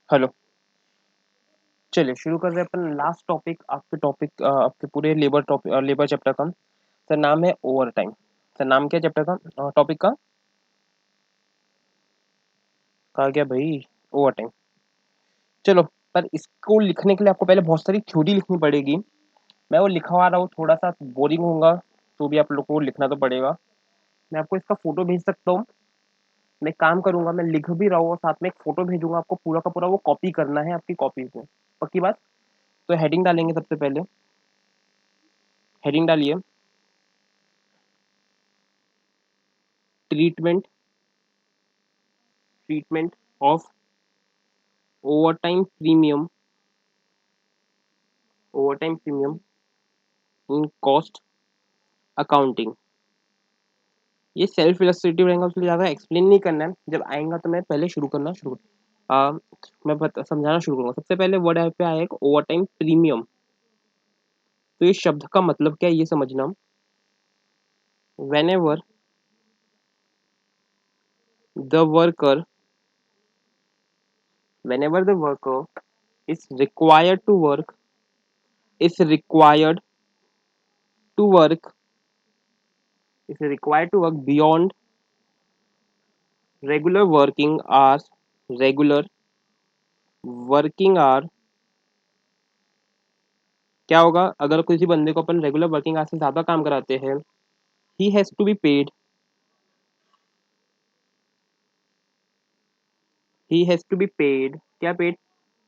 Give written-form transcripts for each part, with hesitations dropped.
Hello. चलिए शुरू कर रहे हैं अपन लास्ट टॉपिक आपके आपके पूरे लेबर चैप्टर का। सर नाम है ओवर टाइम। सर नाम क्या चैप्टर का टॉपिक का कहा गया भाई? Over time. चलो। पर इसको लिखने के लिए आपको पहले बहुत सारी थ्योरी लिखनी पड़ेगी। मैं वो लिखवा रहा हूँ, थोड़ा सा बोरिंग होगा तो भी आप लोग को लिखना तो पड़ेगा। मैं आपको इसका फोटो भेज सकता हूँ। मैं काम करूंगा, मैं लिख भी रहा हूँ और साथ में एक फोटो भेजूंगा आपको, पूरा का पूरा वो कॉपी करना है आपकी कॉपी को। पक्की बात। तो हेडिंग डालेंगे सबसे पहले। हेडिंग डालिए। Treatment treatment of overtime premium overtime premium in cost accounting. ये सेल्फ इलस्ट्रेटिव रहेगा, उसके लिए ज़्यादा एक्सप्लेन नहीं करना है। जब आएगा तो मैं पहले आ, समझाना शुरू करूंगा। सबसे पहले वर्ड यहाँ पे आएगा ओवर टाइम प्रीमियम। तो ये शब्द का मतलब क्या है ये समझना। Whenever the worker whenever the worker is required to work is required to work is required to work beyond regular working hours regular working hour. क्या होगा अगर किसी बंदे को अपन रेगुलर वर्किंग आवर्स से ज्यादा काम कराते हैं? He has to be paid he has to be paid क्या पेड?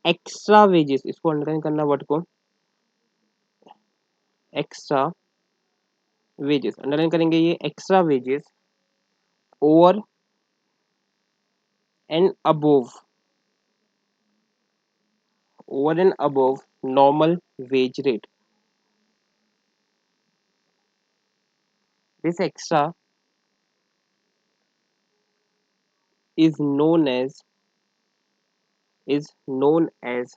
Extra wages. इसको अंडरलाइन करना वर्ड को। एक्स्ट्रा वेजेस अंडरलाइन करेंगे, ये extra wages over and above over and above normal wage rate. This extra is known as is known as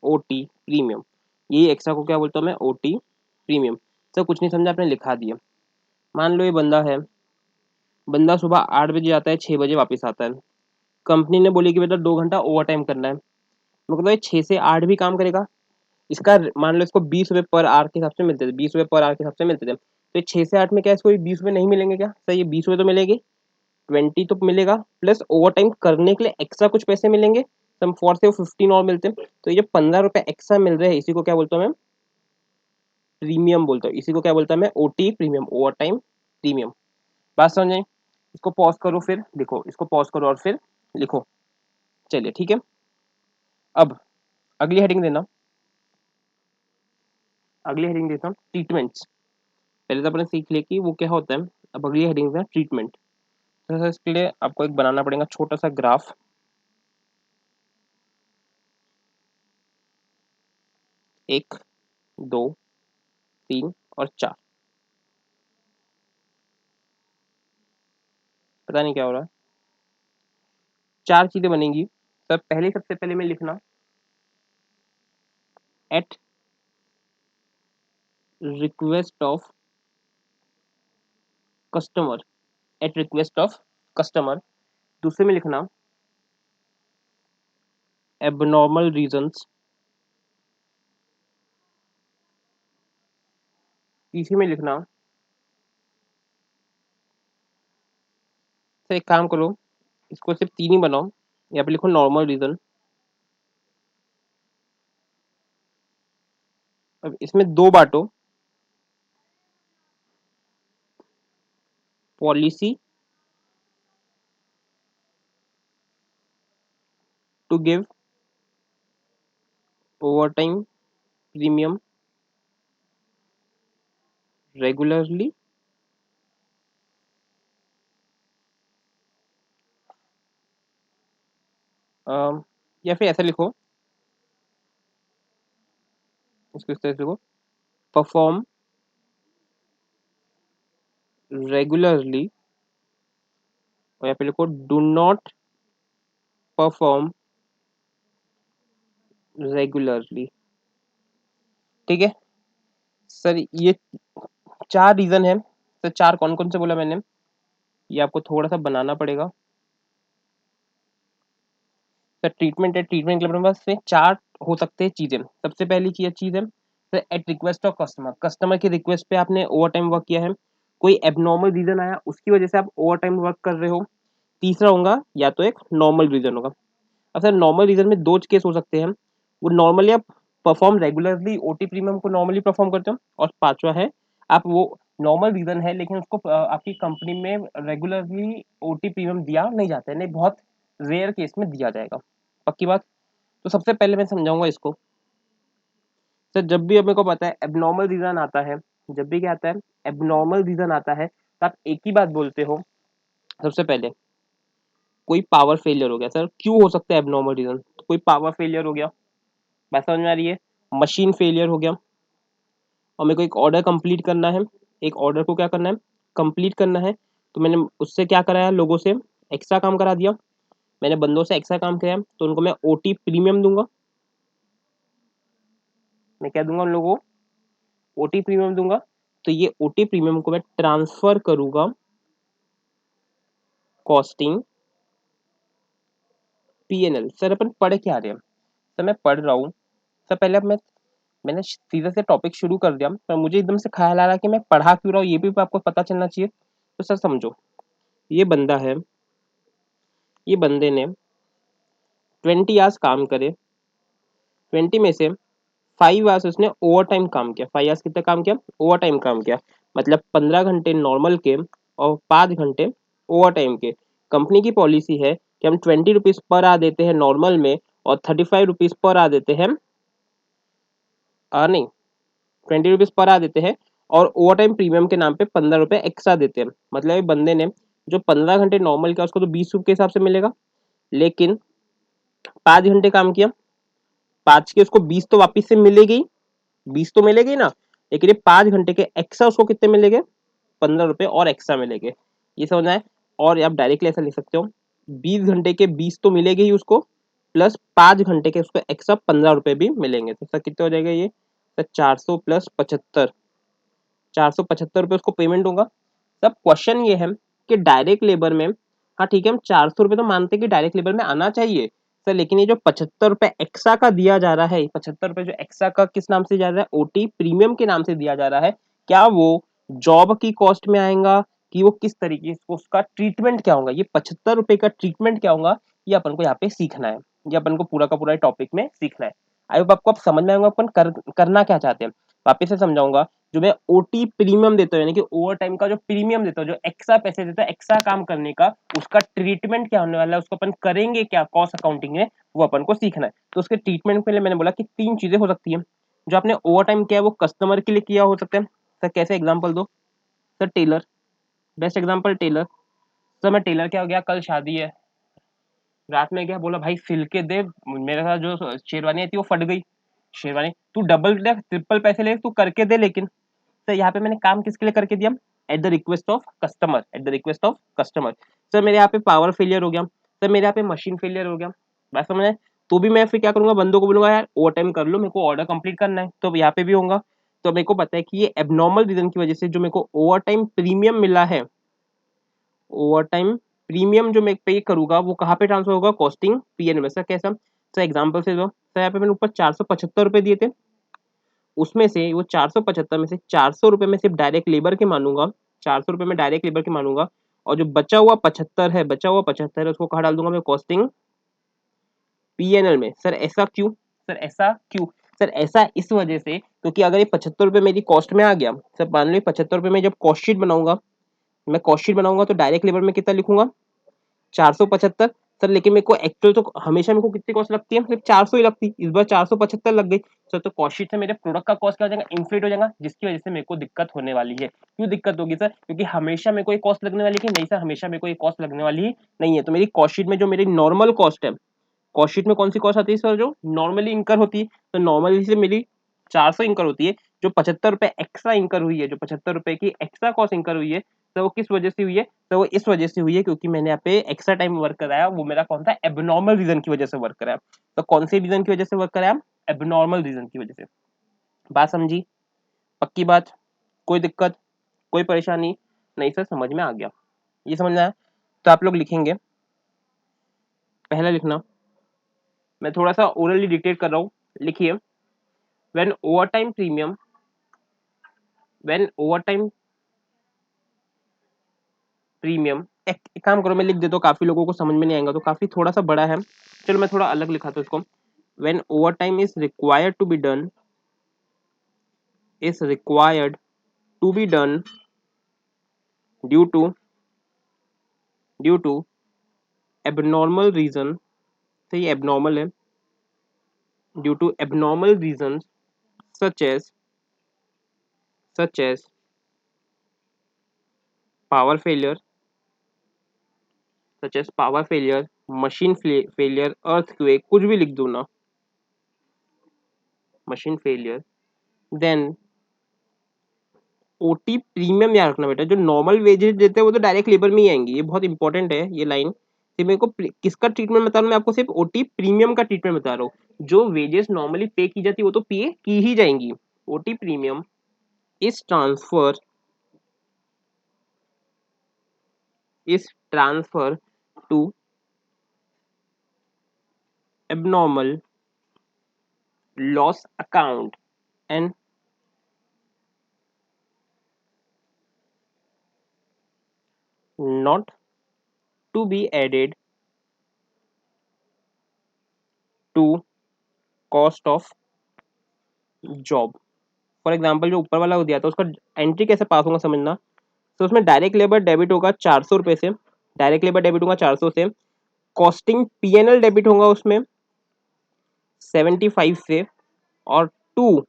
OT premium. ये extra को क्या बोलता हूँ मैं? OT premium. सर कुछ नहीं समझा, आपने लिखा दिया। मान लो ये बंदा है। बंदा सुबह 8 बजे जाता है, 6 बजे वापस आता है। कंपनी ने बोली कि बेटा 2 घंटा ओवर टाइम करना है। मतलब ये 6 से 8 भी काम करेगा। इसका मान लो इसको 20 रुपये पर आवर के हिसाब से मिलते थे, 20 रुपये पर आवर के हिसाब से मिलते थे। तो ये 6 से 8 में क्या इसको 20 रुपये नहीं मिलेंगे क्या? सर ये 20 रुपये तो मिलेंगे, 20 तो मिलेगा, प्लस ओवर टाइम करने के लिए एक्स्ट्रा कुछ पैसे मिलेंगे। सम 4 से 15 और मिलते हैं। तो ये जो 15 रुपये एक्स्ट्रा मिल रहे हैं, इसी को क्या बोलता हूँ मैं? प्रीमियम बोलता हूँ। इसी को क्या बोलता है मैं? OT premium, over time premium. बात समझ आई? इसको पॉज करो फिर लिखो, इसको पॉज करो और फिर लिखो। चलिए ठीक है। अब अगली हेडिंग देना। अगली हेडिंग देता हूँ ट्रीटमेंट्स। पहले तो अपने सीख लिया कि वो क्या होता है। अब अगली हेडिंग है ट्रीटमेंट। तो सर इसके लिए आपको एक बनाना पड़ेगा छोटा सा ग्राफ। 1, 2, 3 और 4। पता नहीं क्या हो रहा है। 4 चीजें बनेंगी। सर पहले सबसे पहले मैं लिखना at request of customer. At request of customer. दूसरे में लिखना एबनॉर्मल रीजंस। तीसरे में लिखना, सर एक काम करो, इसको सिर्फ 3 ही बनाओ। यहाँ पे लिखो नॉर्मल रीजन। अब इसमें 2 बांटो। Policy to give overtime premium regularly. या फिर ऐसा लिखो, इसको इस तरह से लिखो, परफॉर्म रेगुलरली। और यहाँ पे लिखो डू नॉट परफॉर्म रेगुलरली। ठीक है सर, ये 4 रीजन है। सर 4 कौन कौन से बोला मैंने? ये आपको थोड़ा सा बनाना पड़ेगा। सर ट्रीटमेंट है, ट्रीटमेंट के लिए अपने पास में चार हो सकते हैं चीजें। सबसे पहली चीज है sir at request of customer, customer की रिक्वेस्ट पे आपने ओवर टाइम वर्क किया है, कोई एबनॉर्मल रीजन आया उसकी वजह से आप ओवर टाइम वर्क कर रहे हो। तीसरा होगा या तो एक नॉर्मल रीजन होगा। अब सर नॉर्मल रीजन में दो केस हो सकते हैं, वो नॉर्मली आप परफॉर्म रेगुलरली ओटी प्रीमियम को नॉर्मली परफॉर्म करते हो, और पांचवा है आप वो नॉर्मल रीजन है लेकिन उसको आपकी कंपनी में रेगुलरली ओटी प्रीमियम दिया नहीं जाता है, नहीं बहुत रेयर केस में दिया जाएगा। पक्की बात। तो सबसे पहले मैं समझाऊंगा इसको। सर जब भी अपने को पता है एबनॉर्मल रीजन आता है, जब भी क्या आता है एबनॉर्मल रीजन आता है, तो आप एक ही बात बोलते हो। सबसे पहले कोई पावर फेलियर हो गया। सर क्यों हो सकता है एबनॉर्मल रीजन? कोई पावर फेलियर हो गया, बात समझ में आ रही है, मशीन फेलियर हो गया, और मेरे को एक ऑर्डर कंप्लीट करना है, एक ऑर्डर को क्या करना है कंप्लीट करना है, तो मैंने उससे क्या कराया, लोगों से एक्स्ट्रा काम करा दिया, मैंने बंदों से एक्स्ट्रा काम कराया, तो उनको मैं ओटी प्रीमियम दूंगा। मैं क्या दूंगा उन लोगों को? ओटी प्रीमियम दूंगा। तो ये ओटी प्रीमियम को मैं ट्रांसफर करूंगा कॉस्टिंग पीएनएल। सर अपन पढ़ क्या रहे हैं? सर मैं पढ़ रहा हूँ। सर पहले अब मैंने सीधे से टॉपिक शुरू कर दिया, पर मुझे एकदम से ख्याल आ रहा कि मैं पढ़ा क्यों रहा हूँ, ये भी आपको पता चलना चाहिए। तो सर समझो, ये बंदा है, ये बंदे ने 20 आवर्स काम करे, 20 में से 5 आवर्स उसने ओवर टाइम काम किया। 5 आवर्स कितना काम किया? ओवर टाइम काम किया। मतलब 15 घंटे नॉर्मल के और 5 घंटे ओवर टाइम के। कंपनी की पॉलिसी है कि हम 20 रुपीज पर आ देते हैं नॉर्मल में, और 35 रुपीज पर आ देते हैं, नहीं, 20 रुपीज पर आ देते हैं, और ओवर टाइम प्रीमियम के नाम पे 15 रुपए एक्स्ट्रा देते हैं। मतलब ये बंदे ने जो 15 घंटे नॉर्मल किया उसको तो 20 रुपये के हिसाब से मिलेगा, लेकिन 5 घंटे काम किया, 5 के उसको 20 तो वापिस से मिलेगी, 20 तो मिलेगी ना, लेकिन ये 5 घंटे के एक्स्ट्रा उसको कितने मिलेंगे? 15 रुपए और एक्स्ट्रा मिलेंगे। ये समझना है। और आप डायरेक्टली ऐसा लिख सकते हो, 20 घंटे के 20 तो मिलेंगे ही उसको, प्लस 5 घंटे के उसको एक्स्ट्रा 15 रुपए भी मिलेंगे। तो सर कितने हो जाएगा ये? सर 400 + 75, 475 रुपये उसको पेमेंट होगा। तब क्वेश्चन ये है कि डायरेक्ट लेबर में, हाँ ठीक है हम 400 रुपये तो मानते हैं कि डायरेक्ट लेबर में आना चाहिए सर, लेकिन ये जो 75 रुपये एक्स्ट्रा का दिया जा रहा है, 75 रुपये जो एक्स्ट्रा का किस नाम से दिया जा रहा है? ओटी प्रीमियम के नाम से दिया जा रहा है। क्या वो जॉब की कॉस्ट में आएगा, कि वो किस तरीके से उसका ट्रीटमेंट क्या होगा? ये 75 रुपये का ट्रीटमेंट क्या होगा, ये अपन को यहाँ पे सीखना है, ये अपन को पूरा का पूरा टॉपिक में सीखना है। आई होप आपको अब समझ में आएगा अपन करना क्या चाहते हैं। वापिस से समझाऊंगा। जो मैं ओटी प्रीमियम देता हूँ, यानी कि ओवर टाइम का जो प्रीमियम देता हूँ, जो एक्स्ट्रा पैसे देता है एक्स्ट्रा काम करने का, उसका ट्रीटमेंट क्या होने वाला है, उसको अपन करेंगे क्या कॉस्ट अकाउंटिंग में, वो अपन को सीखना है। तो उसके ट्रीटमेंट के लिए मैंने बोला कि 3 चीजें हो सकती है। जो आपने ओवर टाइम किया है वो कस्टमर के लिए किया हो सकता है। सर कैसे एग्जाम्पल दो? Sir tailor, best example tailor. Sir मैं टेलर, क्या हो गया कल शादी है, रात में क्या बोला भाई सिल के दे, मेरे साथ जो शेरवानी आई थी वो फट गई, शेरवानी तू डबल दे ट्रिपल पैसे ले तू करके दे, लेकिन सर यहाँ पे मैंने काम किसके लिए करके दिया? At the request of customer, at the request of customer. Sir मेरे यहाँ पे पावर फेलियर हो गया, सर मेरे यहाँ पे मशीन फेलियर हो गया, बात समझ में? तो भी मैं फिर क्या करूंगा, बंदों को बोलूंगा यार ओवर टाइम कर लो, मेरे को ऑर्डर कंप्लीट करना है, तो यहाँ पे भी होगा। तो मेरे को पता है कि ये एबनॉर्मल रीजन की वजह से जो मेरे को ओवर टाइम प्रीमियम मिला है, ओवर टाइम प्रीमियम जो मैं पे करूंगा वो कहाँ पे ट्रांसफर होगा? कॉस्टिंग पीएन में। सर कैसा? सर एग्जाम्पल से दो, सर यहाँ पे मैंने ऊपर 475 रुपये दिए थे, उसमें से वो 475 में से 400 रुपये में सिर्फ डायरेक्ट लेबर के मानूंगा, 400 रुपये में डायरेक्ट लेबर के मानूंगा, और जो बचा हुआ 75 है, बचा हुआ 75 है उसको कहाँ डाल दूंगा मैं? कॉस्टिंग पीएनएल में। सर ऐसा क्यों? सर ऐसा क्यों? सर ऐसा इस वजह से क्योंकि अगर ये 75 रुपये मेरी कॉस्ट में आ गया, सर मान लो 75 रुपये में जब कॉस्ट शीट बनाऊंगा, मैं कॉस्ट शीट बनाऊंगा तो डायरेक्ट लेबर में कितना लिखूंगा? 475। सर लेकिन मेरे को एक्चुअल तो हमेशा मेरे को कितनी कॉस्ट लगती है? सिर्फ 400 ही लगती, इस बार 475 लग गई। सर तो कॉस्ट शीट से मेरे प्रोडक्ट का कॉस्ट क्या हो जाएगा? इन्फ्लेट हो जाएगा, जिसकी वजह से मेरे को दिक्कत होने वाली है। क्यों दिक्कत होगी सर? क्योंकि हमेशा मेरे को ये कॉस्ट लगने वाली है कि नहीं सर? हमेशा मेरे को ये कॉस्ट लगने वाली ही नहीं है। तो मेरी कॉस्ट शीट में जो मेरी नॉर्मल कॉस्ट है, कॉस्ट शीट में कौन सी कॉस्ट आती है सर? जो नॉर्मली इंकर होती है। तो नॉर्मली से मेरी 400 इंकर होती है, जो 75 रुपये एक्स्ट्रा इंकर हुई है, जो 75 रुपये की एक्स्ट्रा कॉस्ट इंकर हुई है, तो वो किस वजह से हुई है? तो वो इस वजह से हुई है क्योंकि मैंने यहाँ पे एक्स्ट्रा टाइम वर्क कराया, वो मेरा कौन था? एबनॉर्मल रीजन की वजह से वर्क कराया। तो कौन से रीजन की वजह से वर्क कराया? एबनॉर्मल रीजन की वजह से। बात समझी? पक्की बात? कोई दिक्कत, कोई परेशानी? नहीं सर समझ में आ गया, ये समझना है। तो आप लोग लिखेंगे, पहला लिखना मैं थोड़ा सा ओरली डिक्टेट कर रहा हूँ, लिखिए। When overtime premium, when overtime premium, एक काम करो मैं लिख देता हूँ, काफी लोगों को समझ में नहीं आएगा, तो काफी थोड़ा सा बड़ा है, चलो मैं थोड़ा अलग लिखा था इसको। When overtime is required to be done, is required to be done due to abnormal reason, तो ये abnormal है, due to abnormal reasons such as power failure, machine failure, earthquake, कुछ भी लिख दो ना, machine failure, then OT premium याद रखना बेटा, जो नॉर्मल वेजेस देते हैं वो तो डायरेक्ट लेबर में ही आएंगी, ये बहुत इंपॉर्टेंट है ये लाइन। तो मेरे को किसका ट्रीटमेंट बता रहा हूँ मैं आपको, सिर्फ ओटी प्रीमियम का ट्रीटमेंट बता रहा हूँ, जो वेजेस नॉर्मली पे की जाती है वो तो पे की ही जाएंगी। OT premium is transfer to abnormal loss account and not to be added to cost of job। For example जो ऊपर वाला हो दिया था उसका एंट्री कैसे पास होगा समझना। तो उसमें डायरेक्ट लेबर डेबिट होगा 400 रुपये से, डायरेक्ट लेबर डेबिट होगा 400 से, कॉस्टिंग पीएनएल डेबिट होगा उसमें 75 से, और टू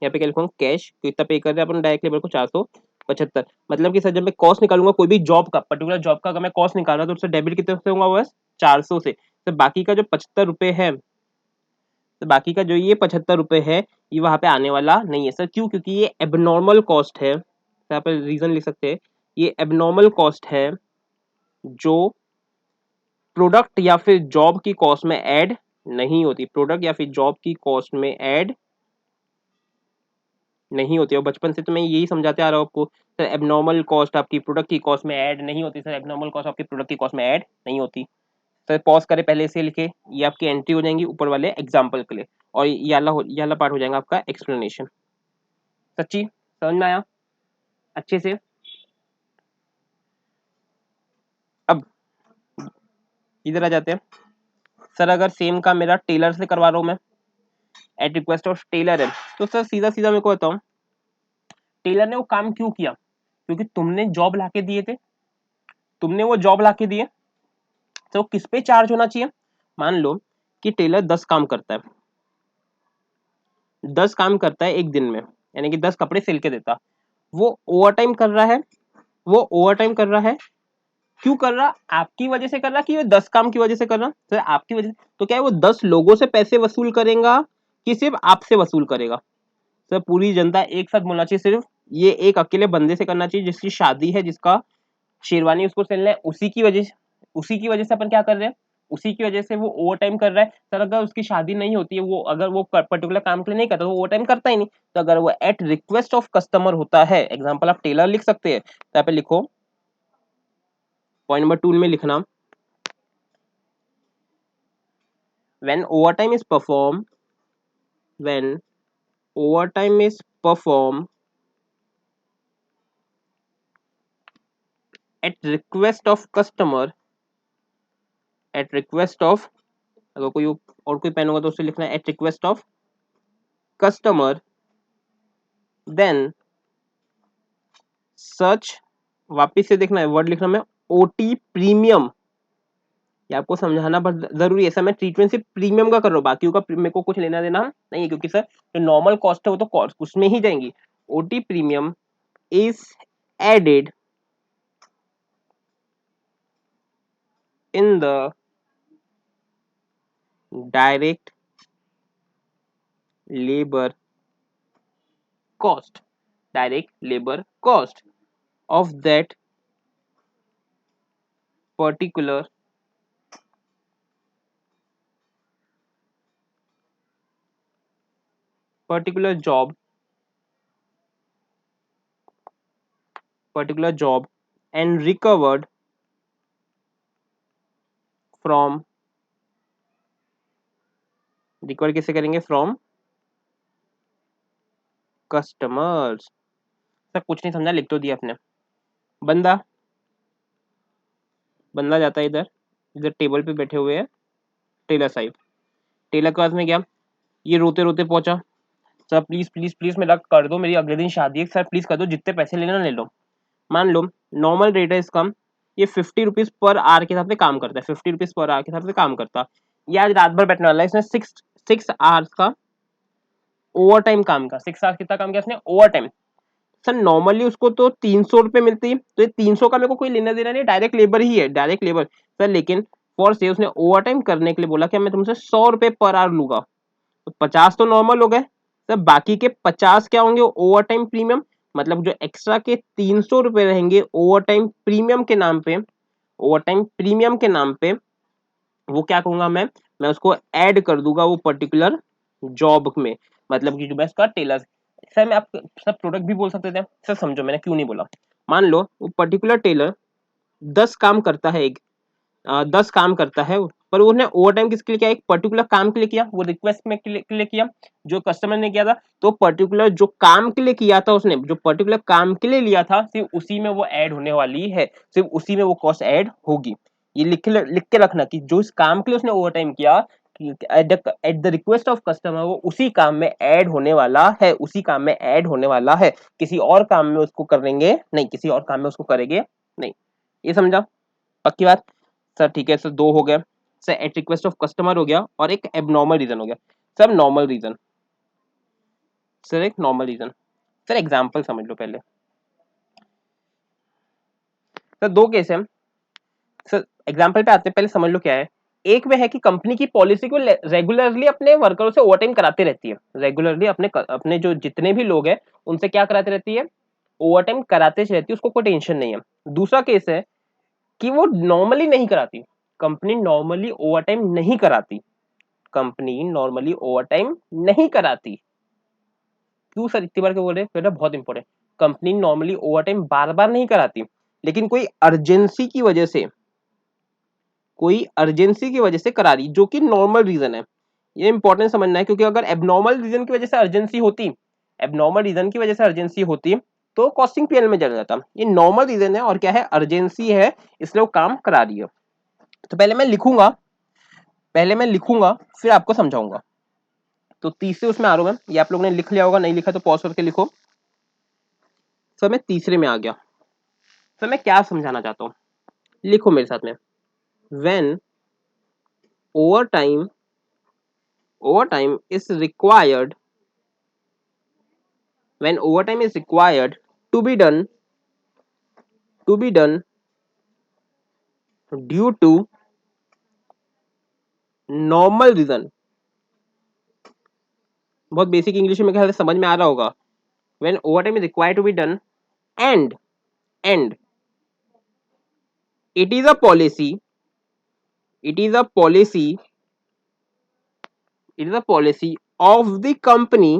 यहाँ पे क्या लिखूंगा कैश, तो इतना पे कर रहे हैं अपन डायरेक्ट लेबर को 475। मतलब कि सर जब मैं कॉस्ट निकालूंगा कोई भी जॉब का, पर्टिकुलर जॉब का अगर मैं कॉस्ट निकाल रहा हूँ तो उससे डेबिट कितने से होगा, बस 400 से। तो बाकी का जो 75 रुपये है, तो बाकी का जो ये 75 रुपये है ये वहां पे आने वाला नहीं है सर। क्यों? क्योंकि ये एबनॉर्मल कॉस्ट है, तो यहाँ पे रीजन लिख सकते हैं, ये एबनॉर्मल कॉस्ट है जो प्रोडक्ट या फिर जॉब की कॉस्ट में ऐड नहीं होती, प्रोडक्ट या फिर जॉब की कॉस्ट में ऐड नहीं होती। और बचपन से तो मैं यही समझाते आ रहा हूँ आपको, सर एबनॉर्मल कॉस्ट आपकी प्रोडक्ट की कॉस्ट में ऐड नहीं होती, सर एबनॉर्मल कॉस्ट आपकी प्रोडक्ट की कॉस्ट में ऐड नहीं होती। सर पॉज करें पहले से लिखे, ये आपकी एंट्री हो जाएंगी ऊपर वाले एग्जाम्पल के लिए, और ये वाला पार्ट हो जाएगा आपका एक्सप्लेनेशन। सच्ची समझ में आया अच्छे से? अब इधर आ जाते हैं। सर अगर सेम काम मेरा टेलर से करवा रहा हूँ मैं, एट रिक्वेस्ट ऑफ टेलर है, तो सर सीधा सीधा मेरे को बताओ टेलर ने वो काम क्यों किया? क्योंकि तुमने जॉब लाके दिए थे, तुमने वो जॉब लाके दिए, तो किस पे चार्ज होना चाहिए? मान लो कि टेलर 10 काम करता है, 10 काम करता है एक दिन में, यानी कि 10 कपड़े सिल के देता, वो ओवर टाइम कर रहा है, वो ओवर टाइम कर रहा है, क्यों कर रहा? आपकी वजह से कर रहा कि वो 10 काम की वजह से कर रहा? सर आपकी वजह से, तो क्या है वो 10 लोगों से पैसे वसूल करेगा कि सिर्फ आपसे वसूल करेगा? सर पूरी जनता एक साथ बोलना चाहिए, सिर्फ ये एक अकेले बंदे से करना चाहिए जिसकी शादी है, जिसका शेरवानी उसको सिलना है, उसी की वजह से अपन क्या कर रहे हैं, उसी की वजह से वो ओवर टाइम कर रहा है। सर अगर उसकी शादी नहीं होती है, वो अगर वो पर्टिकुलर काम के लिए नहीं करता, तो वो ओवर टाइम करता ही नहीं। तो अगर वो एट रिक्वेस्ट ऑफ कस्टमर होता है, एग्जाम्पल आप टेलर लिख सकते हैं, तो यहाँ पे लिखो पॉइंट नंबर 2 में लिखना, when overtime is performed, when overtime is performed at request of customer, at request of, अगर कोई और कोई पेन होगा तो उसे लिखना है at request of customer, then such, वापिस से देखना है वर्ड लिखना मैं, ओटी प्रीमियम, ये आपको समझाना बहुत जरूरी है सर। मैं ट्रीटमेंट सिर्फ प्रीमियम का कर रहा हूँ, बाकी का मेरे को कुछ लेना देना नहीं है, क्योंकि सर जो नॉर्मल कॉस्ट है वो तो कॉस्ट उसमें ही जाएंगी। OT premium is added in the direct labour cost, direct labor cost of that particular particular job particular job and recovered from recover किससे करेंगे? From customers. सर कुछ नहीं समझा, लिख तो दिया अपने। बंदा बंदा जाता है इधर, इधर टेबल पे बैठे हुए हैं टेलर साहब। टेलर के पास में गया, ये रोते रोते पहुंचा, सर प्लीज प्लीज प्लीज मेरा कर दो, मेरी अगले दिन शादी है, सर प्लीज कर दो, जितने पैसे लेना ले लो। मान लो नॉर्मल रेट है इसका, ये 50 रुपीज पर आवर के हिसाब से काम करता है, 50 रुपीज पर आवर के हिसाब से काम करता। ये आज रात भर बैठने वाला है, इसने 6 आवर्स का ओवर टाइम काम का, 6 आवर्स कितना काम किया इसने? Over time. सर नॉर्मली उसको तो 300 रुपये मिलती है, तो ये 300 का मेरे को कोई लेना देना नहीं, डायरेक्ट लेबर ही है, डायरेक्ट लेबर। सर लेकिन फॉर से उसने ओवर टाइम करने के लिए बोला कि मैं तुमसे 100 रुपये पर आवर लूंगा, तो 50 तो नॉर्मल हो गए। सर बाकी के 50 क्या होंगे? Over time premium. मतलब जो एक्स्ट्रा के 300 रुपये रहेंगे ओवर टाइम प्रीमियम के नाम पे, ओवर टाइम प्रीमियम के नाम पे, वो क्या कहूंगा मैं उसको ऐड कर दूंगा वो पर्टिकुलर जॉब में। मतलब कि जो मैं इसका टेलर, सर मैं आप सब प्रोडक्ट भी बोल सकते थे सर, समझो मैंने क्यों नहीं बोला। मान लो वो पर्टिकुलर टेलर 10 काम करता है, 10 काम करता है, पर उसने ओवर टाइम किसके लिए किया? एक पर्टिकुलर काम के लिए किया, वो रिक्वेस्ट में के लिए किया, जो कस्टमर ने किया था। तो पर्टिकुलर जो काम के लिए किया था उसने, जो पर्टिकुलर काम के लिए लिया था, सिर्फ उसी में वो ऐड होने वाली है, सिर्फ उसी में वो कॉस्ट ऐड होगी। ये लिख के रखना कि जो इस काम के लिए उसने ओवर टाइम किया, at the request of customer, वो उसी काम में ऐड होने वाला है, उसी काम में ऐड होने वाला है, किसी और काम में उसको करेंगे नहीं, किसी और काम में उसको करेंगे नहीं। ये समझा? पक्की बात? सर ठीक है, सर 2 हो गए। Sir at request of customer हो गया, और एक एबनॉर्मल रीजन हो गया। सर नॉर्मल रीजन, सर एक नॉर्मल रीजन। सर एग्जांपल समझ लो पहले। सर 2 केस है। सर एग्जांपल पे आते हैं, पहले समझ लो क्या है। एक में है कि कंपनी की पॉलिसी को रेगुलरली अपने वर्करों से ओवरटाइम कराती रहती है, रेगुलरली अपने अपने जो जितने भी लोग हैं उनसे क्या कराती रहती है? ओवरटाइम कराते रहती है, उसको कोई टेंशन नहीं है। दूसरा केस है कि वो नॉर्मली नहीं कराती, कंपनी नॉर्मली ओवरटाइम नहीं कराती, कंपनी नॉर्मली ओवरटाइम नहीं कराती। क्यों सर इतनी बार क्यों बोल रहे हैं? बेटा बहुत इंपॉर्टेंट। कंपनी नॉर्मली ओवरटाइम बार बार नहीं कराती, लेकिन कोई अर्जेंसी की वजह से, कोई अर्जेंसी की वजह से करा रही, जो कि नॉर्मल रीजन है। ये इंपॉर्टेंट समझना है, क्योंकि अगर एबनॉर्मल रीजन की वजह से अर्जेंसी होती, एबनॉर्मल रीजन की वजह से अर्जेंसी होती, तो कॉस्टिंग पीएल में चल जाता। ये नॉर्मल रीजन है, और क्या है? अर्जेंसी है, इसलिए वो काम करा रही है। तो पहले मैं लिखूंगा फिर आपको समझाऊंगा। तो तीसरे उसमें आ रहा हूं मैं, ये आप लोगों ने लिख लिया होगा, नहीं लिखा तो पॉज करके लिखो। सर मैं तीसरे में आ गया। सर मैं क्या समझाना चाहता हूँ, लिखो मेरे साथ में। When over time, over time is required, when overtime is required to be done, to be done due to normal reason। बहुत बेसिक इंग्लिश में ख्याल से समझ में आ रहा होगा। when overtime is required to be done, and and it is a policy, it is a policy, it is a policy of the company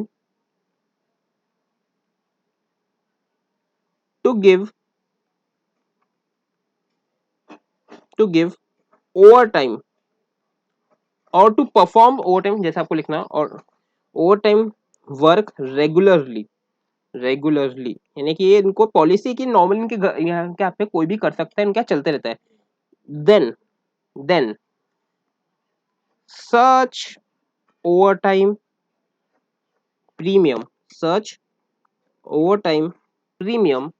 to give overtime और to perform overtime, जैसे आपको लिखना, और overtime वर्क रेगुलरली, रेगुलरली यानी कि ये इनको policy की, नॉर्मल इनके यहाँ के आप पे कोई भी कर सकता है, इनका चलते रहता है। Then such overtime premium, such overtime premium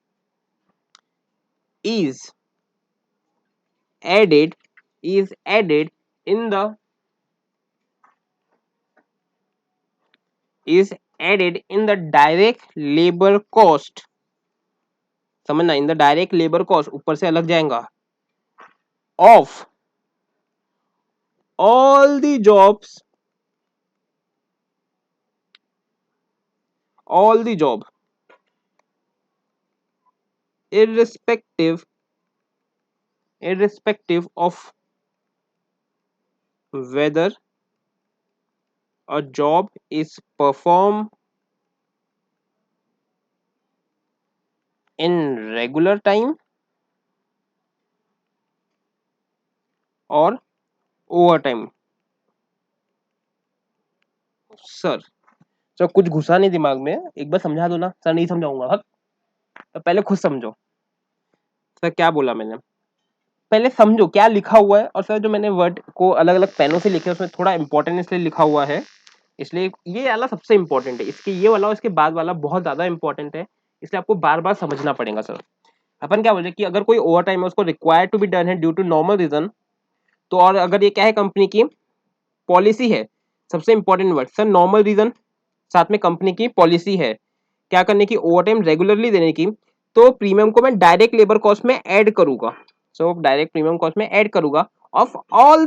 is added, is added in the, is added in the direct labor cost। समझना, इन द डायरेक्ट लेबर कॉस्ट ऊपर से अलग जाएगा, of all the jobs, all the job, irrespective, irrespective of whether a job is performed in regular time or overtime। Sir sir कुछ घुसा नहीं दिमाग में, एक बार समझा दो ना सर। नहीं समझाऊंगा, हक। तो पहले खुद समझो सर क्या बोला मैंने। पहले समझो क्या लिखा हुआ है, और सर जो मैंने वर्ड को अलग अलग पेनों से लिखे उसमें थोड़ा इंपॉर्टेंट इसलिए लिखा हुआ है, इसलिए ये वाला सबसे इंपॉर्टेंट है। इसके ये वाला और इसके बाद वाला बहुत ज्यादा इंपॉर्टेंट है, इसलिए आपको बार बार समझना पड़ेगा सर। अपन क्या बोल रहे हैं कि अगर कोई ओवर टाइम है उसको रिक्वायर्ड टू बी डन है ड्यू टू नॉर्मल रीजन, तो और अगर ये क्या है कंपनी की पॉलिसी है, सबसे important word sir normal reason, साथ में कंपनी की पॉलिसी है क्या करने की, ओवर टाइम रेगुलरली देने की, तो प्रीमियम को मैं डायरेक्ट लेबर कॉस्ट में ऐड करूंगा। सो डायरेक्ट प्रीमियम कॉस्ट में ऐड करूंगा of all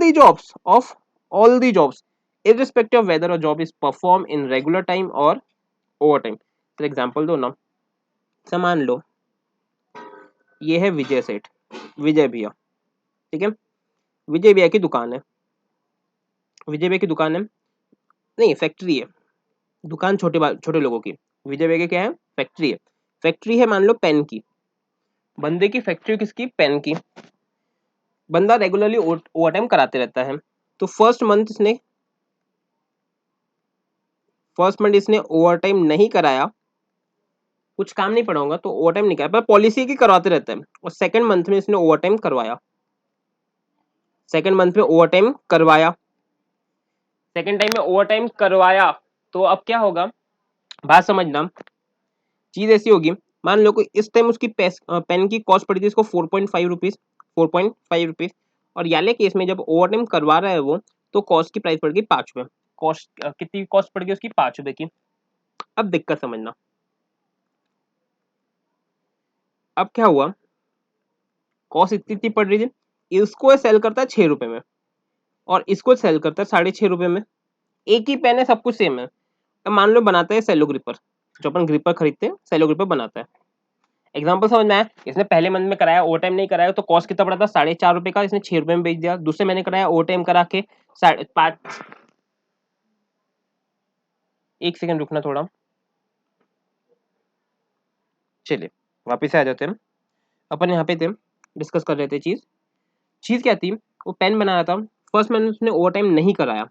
the jobs irrespective of whether a job is performed in regular time or overtime। For example दो ना, मान लो ये है विजय सेठ, विजय भैया, ठीक है। विजय भैया की दुकान है, विजय भैया की दुकान है, नहीं फैक्ट्री है, दुकान छोटे लोगों की। विजय भैया की क्या है, फैक्ट्री है। फैक्ट्री है मान लो पेन की, बंदे की फैक्ट्री किसकी, पेन की। बंदा रेगुलरली ओवर टाइम कराते रहता है, तो फर्स्ट मंथ इसने ओवर टाइम नहीं कराया, कुछ काम नहीं पड़ा होगा तो ओवर टाइम नहीं कराया, पर पॉलिसी की करवाते रहता है। और सेकंड मंथ में इसने ओवर टाइम करवाया, सेकंड मंथ में ओवर टाइम करवाया, सेकंड टाइम में ओवर टाइम करवाया, तो अब क्या होगा, बात समझना। चीज ऐसी होगी, मान लो कि इस टाइम उसकी पेन की कॉस्ट पड़ी थी इसको 4.5 रुपीज, 4.5 रुपीज। और याले केस में जब ओवर टाइम करवा रहा है वो, तो कॉस्ट की प्राइस पड़ गई 5 रुपए। कॉस्ट कितनी कॉस्ट पड़ गई उसकी, 5 रुपए की। अब दिक्कत समझना, अब क्या हुआ, कॉस्ट इतनी इतनी पड़ रही थी, इसको सेल करता है 6 रुपए में, और इसको सेल करता है 6.5 रुपए में। एक ही पेन है, सब कुछ सेम है। अब मान लो बनाता है सेलो ग्रिपर, जो अपन ग्रिपर खरीदते हैं सेलो ग्रिपर बनाता है। एग्जाम्पल समझ में आया, इसने पहले मंथ में कराया ओवर टाइम नहीं कराया तो कॉस्ट कितना पड़ा था, 4.5 रुपए का, इसने 6 रुपए में बेच दिया। दूसरे महीने कराया ओवर टाइम करा के 5.5, एक सेकंड रुकना थोड़ा, चलिए वापिस आ जाते हैं। अपन यहाँ पे थे, डिस्कस कर रहे थे चीज। चीज क्या थी, वो पेन बना रहा था, फर्स्ट मंथ उसने ओवर टाइम नहीं कराया,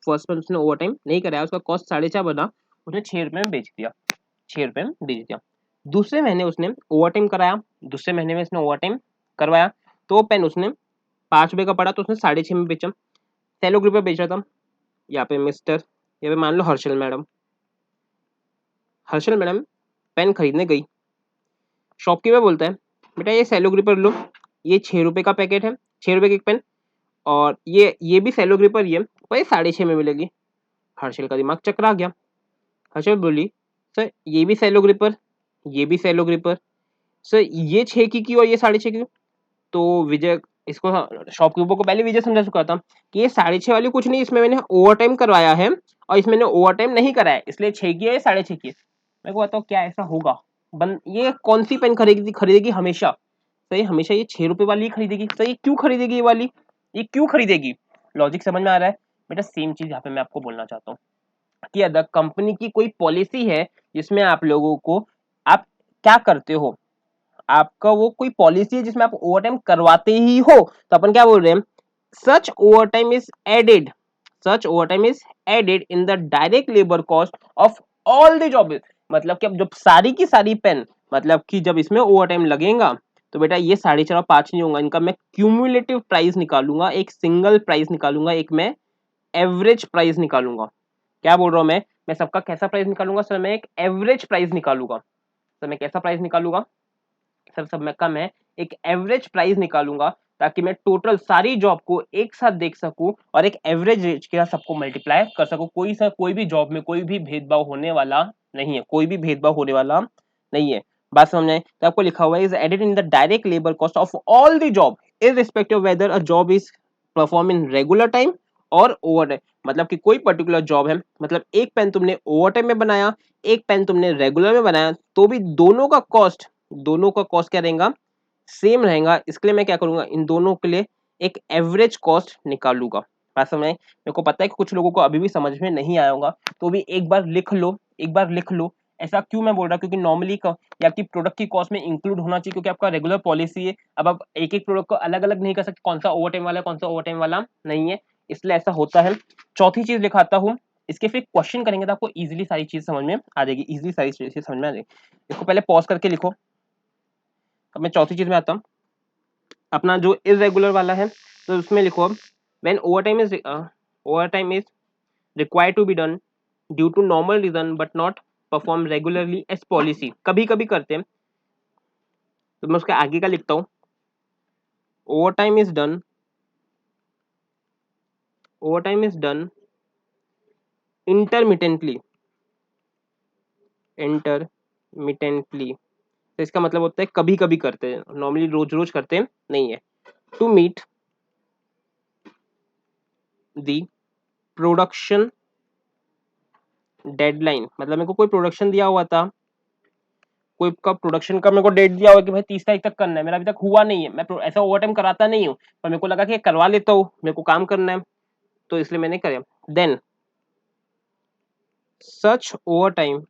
फर्स्ट मंथ उसने ओवर टाइम नहीं कराया, उसका कॉस्ट 4.5 बना, उसने 6 रुपए में बेच दिया, 6 रुपए में बेच दिया। दूसरे महीने उसने ओवर टाइम कराया, दूसरे महीने में उसने ओवर टाइम करवाया, तो वो पेन उसने 5 रुपए का पड़ा तो उसने 6.5 में बेचा। सेलो ग्रुप पे बेच रहा था, यहाँ पे मिस्टर, यहाँ पे मान लो Harshal madam, Harshal madam pen खरीदने गई, शॉपकीपर बोलता है बेटा ये सेलो ग्रिपर लो, ये 6 रुपए का पैकेट है, 6 रुपए की एक पेन, और ये भी सेलो ग्रिपर, ये वही 6.5 में मिलेगी। हर्षल का दिमाग चकरा गया, हर्षल बोली सर ये भी सेलो ग्रिपर, ये भी सेलो ग्रिपर, सर ये 6 की और ये 6.5 की। तो विजय इसको, शॉपकीपर को पहले विजय समझा चुका था कि ये 6.5 वाली कुछ नहीं, इसमें मैंने ओवर टाइम करवाया है और इसमें मैंने ओवर टाइम नहीं कराया, इसलिए 6 की है, ये 6.5 की है। मेरे को बताओ क्या ऐसा होगा, ये कौन सी पेन खरीदेगी हमेशा, सही हमेशा ये 6 रुपए वाली ही खरीदेगी। सही क्यों खरीदेगी ये वाली, ये क्यों खरीदेगी, लॉजिक समझ में आ रहा है बेटा। सेम चीज यहाँ पे मैं आपको बोलना चाहता हूँ कि अगर कंपनी की कोई पॉलिसी है जिसमें आप लोगों को, आप क्या करते हो, आपका वो कोई पॉलिसी है जिसमें आप ओवर टाइम करवाते ही हो, तो अपन क्या बोल रहे हैं, such overtime is added, such overtime is added in the direct labour cost of all the job. मतलब कि अब जब सारी की सारी पेन, मतलब कि जब इसमें ओवर टाइम लगेगा तो बेटा ये 4.5 और 5 नहीं होगा, इनका मैं क्यूमुलेटिव प्राइस निकालूंगा, एक सिंगल प्राइस निकालूंगा, एक मैं एवरेज प्राइस निकालूंगा। क्या बोल रहा हूं मैं सबका कैसा प्राइस निकालूंगा सर, मैं एक एवरेज प्राइस निकालूंगा। सर मैं कैसा प्राइस निकालूंगा, सर सब में कम है, एक एवरेज प्राइस निकालूंगा ताकि मैं टोटल सारी जॉब को एक साथ देख सकूं और एक एवरेज रेट के साथ सबको मल्टीप्लाई कर सकूं। कोई भी जॉब में कोई भी भेदभाव होने वाला नहीं है, कोई भी भेदभाव होने वाला नहीं है। बात समझ में, तो आपको लिखा हुआ है is added in the direct labour cost of all the job irrespective whether a job is perform in regular time और ओवर टाइम। मतलब कि कोई पर्टिकुलर जॉब है, मतलब एक पेन तुमने ओवर टाइम में बनाया, एक पेन तुमने रेगुलर में बनाया, तो भी दोनों का कॉस्ट क्या रहेगा, सेम रहेगा। इसके लिए मैं क्या करूंगा, इन दोनों के लिए एक एवरेज कॉस्ट निकालूंगा। बात समझ में, मेरे को पता है कि कुछ लोगों को अभी भी समझ में नहीं आया होगा, तो भी एक बार लिख लो, एक बार लिख लो। ऐसा क्यों मैं बोल रहा हूँ, क्योंकि नॉर्मली या आपकी प्रोडक्ट की कॉस्ट में इंक्लूड होना चाहिए, क्योंकि आपका रेगुलर पॉलिसी है। अब आप एक एक प्रोडक्ट को अलग अलग नहीं कर सकते, कौन सा ओवर टाइम वाला है कौन सा ओवर टाइम वाला नहीं है, इसलिए ऐसा होता है। चौथी चीज लिखाता हूँ, इसके फिर क्वेश्चन करेंगे तो आपको इजीली सारी चीज समझ में आ जाएगी, इजीली सारी चीजें समझ में आ जाएगी। इसको पहले पॉज करके लिखो। अब मैं चौथी चीज में आता हूँ, अपना जो इरेगुलर वाला है तो उसमें लिखो when overtime is required to be done due to normal reason but not perform regularly as policy, कभी कभी करते हैं। तो मैं उसके आगे का लिखता हूँ, overtime is done intermittently तो इसका मतलब होता है कभी कभी करते हैं, नॉर्मली रोज रोज करते हैं नहीं है। To meet the production deadline, मतलब मेरे को कोई प्रोडक्शन दिया हुआ था, कोई का प्रोडक्शन का मेरे को डेट दिया हुआ कि भाई 30 तारीख तक करना है, मेरा अभी तक हुआ नहीं है, मैं ऐसा ओवरटाइम कराता नहीं हूँ, पर मेरे को लगा कि करवा लेता हूँ, मेरे को काम करना है तो इसलिए मैंने कराया। Then such overtime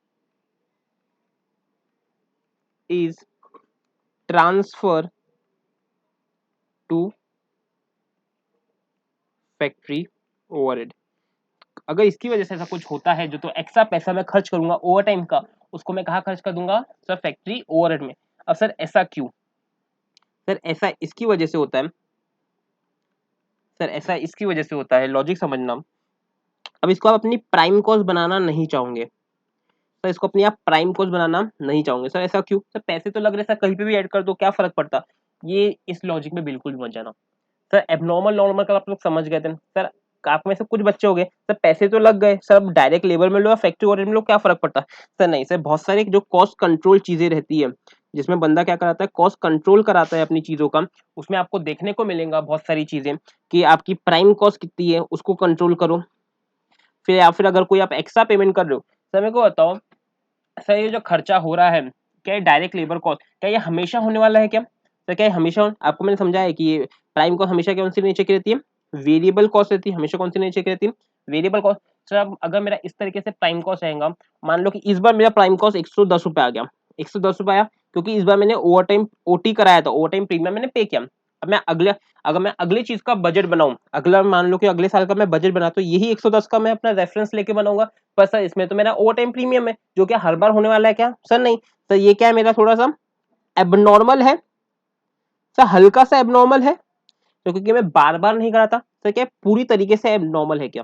is transfer to factory overhead. अगर इसकी वजह से ऐसा कुछ होता है जो तो एक्स्ट्रा पैसा मैं खर्च करूंगा ओवरटाइम का, उसको मैं कहाँ खर्च कर दूंगा सर, फैक्ट्री ओवरहेड में। अब सर ऐसा क्यों? सर ऐसा इसकी वजह से होता है, लॉजिक समझना। अब इसको आप अपनी प्राइम कॉस्ट बनाना नहीं चाहोगे, सर इसको अपनी आप प्राइम कॉस्ट बनाना नहीं चाहोगे, सर ऐसा क्यों? सर पैसे तो लग रहे सर, कहीं पे भी ऐड कर दो क्या फर्क पड़ता। ये इस लॉजिक में बिल्कुल भी मत जाना। सर एबनॉर्मल नॉर्मल का आप लोग समझ गए थे सर, आप में से कुछ बच्चे हो गए सर पैसे तो लग गए सर, डायरेक्ट लेबर में लो या फैक्ट्री ओवरहेड में लो क्या फर्क पड़ता। सर नहीं सर, बहुत सारे जो कॉस्ट कंट्रोल चीजें रहती है जिसमें बंदा क्या कराता है, कॉस्ट कंट्रोल कराता है अपनी चीजों का, उसमें आपको देखने को मिलेगा बहुत सारी चीजें कि आपकी प्राइम कॉस्ट कितनी है उसको कंट्रोल करो। फिर या फिर अगर कोई आप एक्स्ट्रा पेमेंट कर रहे हो, सर मेरे को बताओ सर ये जो खर्चा हो रहा है क्या ये डायरेक्ट लेबर कॉस्ट, क्या ये हमेशा होने वाला है क्या? सर क्या ये हमेशा, आपको मैंने समझाया कि ये प्राइम कॉस्ट हमेशा कौन सी नेचर की रहती है, वेरिएबल कॉस्ट रहती है, हमेशा कौन सी नेचर की रहती है, वेरिएबल कॉस्ट। सर अब अगर मेरा इस तरीके से प्राइम कॉस्ट रहेगा, मान लो कि इस बार मेरा प्राइम कॉस्ट 110 रुपये आ गया, 110 रुपये आया क्योंकि इस बार मैंने ओवर टाइम ओटी कराया था, ओवर टाइम प्रीमियम मैंने पे किया। अब मैं अगले, अगर मैं अगली चीज का बजट बनाऊं, अगला मान लो कि अगले साल का मैं बजट बना तो यही 110 का मैं अपना रेफरेंस लेके बनाऊंगा। पर सर इसमें तो मेरा ओवर टाइम प्रीमियम है जो क्या हर बार होने वाला है क्या? सर नहीं सर, ये क्या है मेरा थोड़ा सा एबनॉर्मल है सर, हल्का सा एबनॉर्मल है तो, क्योंकि मैं बार बार नहीं कराता। सर क्या पूरी तरीके से एबनॉर्मल है क्या?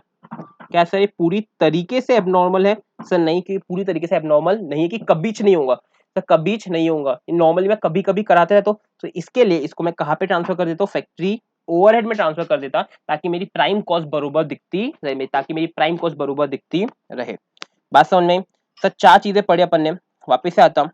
क्या सर ये पूरी तरीके से एबनॉर्मल है? सर नहीं, कि पूरी तरीके से एबनॉर्मल नहीं है कि कबीच नहीं होगा, सर कबीच नहीं होगा, नॉर्मली मैं कभी कभी कराते रहता हूँ। तो इसके लिए इसको मैं कहाँ पे ट्रांसफर कर देता हूँ, फैक्ट्री ओवरहेड में ट्रांसफर कर देता, ताकि मेरी प्राइम कॉस्ट बरोबर दिखती रहे, ताकि मेरी प्राइम कॉस्ट बरोबर दिखती रहे। बात समझ में? सर 4 चीजें पढ़ी अपन ने, वापिस से आता हूँ।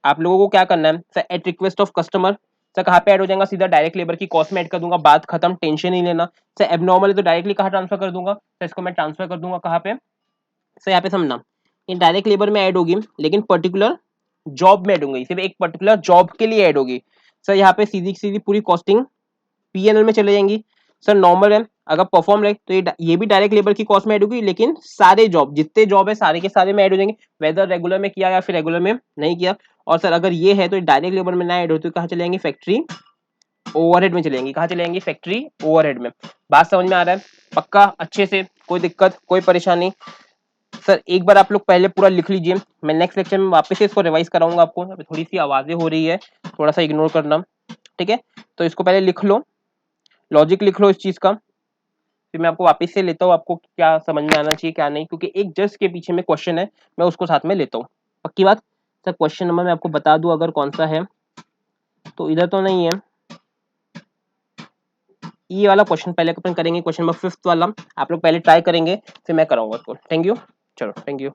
आप लोगों को क्या करना है sir, at request of customer, sir कहाँ पे ऐड हो जाएगा, सीधा डायरेक्ट लेबर की कॉस्ट में ऐड कर दूंगा, बात खत्म, टेंशन नहीं लेना। सर एबनॉर्मल है तो डायरेक्टली कहाँ ट्रांसफर कर दूंगा, सर इसको मैं ट्रांसफर कर दूंगा कहाँ पे, सर यहाँ पे समझना, ये डायरेक्ट लेबर में ऐड होगी लेकिन पर्टिकुलर जॉब में ऐड होंगी, सिर्फ एक पर्टिकुलर जॉब के लिए ऐड होगी। सर यहाँ पे सीधी सीधी पूरी कॉस्टिंग पीएनएल में चले जाएंगी। सर नॉर्मल है, अगर परफॉर्म रहे तो ये भी डायरेक्ट लेबर की कॉस्ट में ऐड होगी, लेकिन सारे जॉब जितने जॉब है सारे के सारे में ऐड हो जाएंगे, वेदर रेगुलर में किया या फिर रेगुलर में नहीं किया। और सर अगर ये है तो डायरेक्ट लेबर में ना ऐड हो तो कहाँ चले जाएंगे, फैक्ट्री ओवरहेड में चलेंगी। कहाँ चले जाएंगी, फैक्ट्री ओवरहेड में। बात समझ में आ रहा है पक्का अच्छे से, कोई दिक्कत कोई परेशानी? सर एक बार आप लोग पहले पूरा लिख लीजिए, मैं नेक्स्ट लेक्चर में वापस से इसको रिवाइज कराऊंगा आपको। अभी थोड़ी सी आवाजें हो रही है, थोड़ा सा इग्नोर करना, ठीक है? तो इसको पहले लिख लो, लॉजिक लिख लो इस चीज का, फिर मैं आपको वापस से लेता हूँ, आपको क्या समझ में आना चाहिए क्या नहीं, क्योंकि एक जस्ट के पीछे में क्वेश्चन है, मैं उसको साथ में लेता हूँ। पक्की बात? सर क्वेश्चन नंबर मैं आपको बता दूं अगर कौन सा है, तो इधर तो नहीं है, ये वाला क्वेश्चन पहले अपन करेंगे, क्वेश्चन नंबर 5 वाला आप लोग पहले ट्राई करेंगे, फिर मैं कराऊंगा उसको। थैंक यू, चलो थैंक यू।